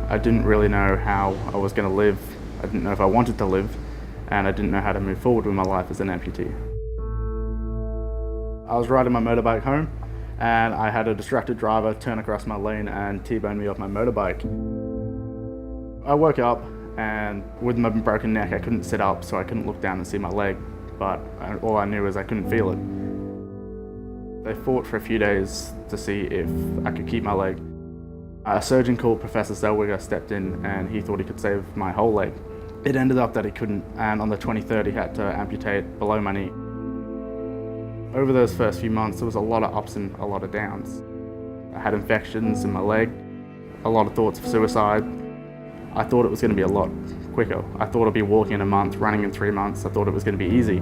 I didn't really know how I was going to live. I didn't know if I wanted to live, and I didn't know how to move forward with my life as an amputee. I was riding my motorbike home, and I had a distracted driver turn across my lane and T-bone me off my motorbike. I woke up, and with my broken neck, I couldn't sit up, so I couldn't look down and see my leg, but all I knew is I couldn't feel it. They fought for a few days to see if I could keep my leg. A surgeon called Professor Zellweger stepped in, and he thought he could save my whole leg. It ended up that he couldn't, and on the 23rd he had to amputate below my knee. Over those first few months, there was a lot of ups and a lot of downs. I had infections in my leg, a lot of thoughts of suicide. I thought it was going to be a lot quicker. I thought I'd be walking in a month, running in 3 months. I thought it was going to be easy.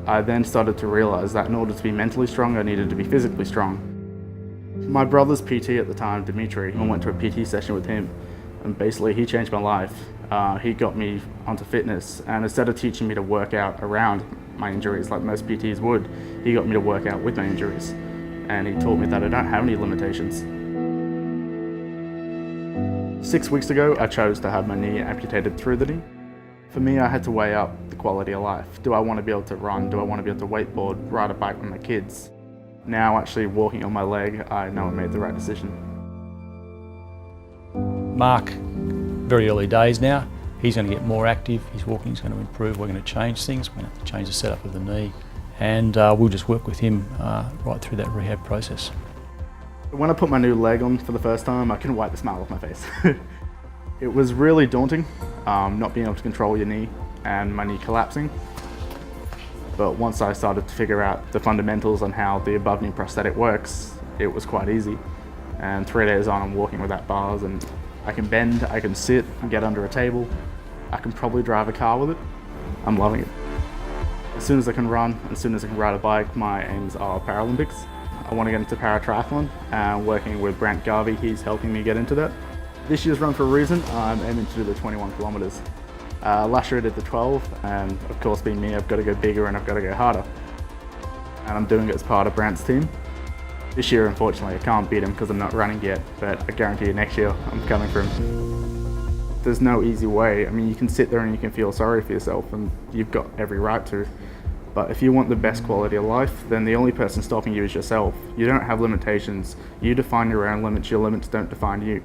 I then started to realize that in order to be mentally strong, I needed to be physically strong. My brother's PT at the time, Dimitri, I went to a PT session with him, and basically he changed my life. He got me onto fitness, and instead of teaching me to work out around my injuries like most PTs would, he got me to work out with my injuries, and he taught me that I don't have any limitations. 6 weeks ago, I chose to have my knee amputated through the knee. For me, I had to weigh up the quality of life. Do I want to be able to run? Do I want to be able to wakeboard, ride a bike with my kids? Now, actually walking on my leg, I know I made the right decision. Mark, very early days now. He's going to get more active, his walking's going to improve, we're going to change things, we're going to have to change the setup of the knee, and we'll just work with him right through that rehab process. When I put my new leg on for the first time, I couldn't wipe the smile off my face. It was really daunting, not being able to control your knee and my knee collapsing. But once I started to figure out the fundamentals on how the above knee prosthetic works, it was quite easy. And 3 days on, I'm walking without bars, and I can bend, I can sit, and get under a table. I can probably drive a car with it. I'm loving it. As soon as I can run, as soon as I can ride a bike, my aims are Paralympics. I want to get into para-triathlon, and working with Brant Garvey, he's helping me get into that. This year's Run for a Reason, I'm aiming to do the 21 kilometres. Last year I did the 12, and of course being me, I've got to go bigger and I've got to go harder. And I'm doing it as part of Brant's team. This year, unfortunately, I can't beat him because I'm not running yet, but I guarantee you next year I'm coming for him. There's no easy way. I mean, you can sit there and you can feel sorry for yourself, and you've got every right to. But if you want the best quality of life, then the only person stopping you is yourself. You don't have limitations. You define your own limits. Your limits don't define you.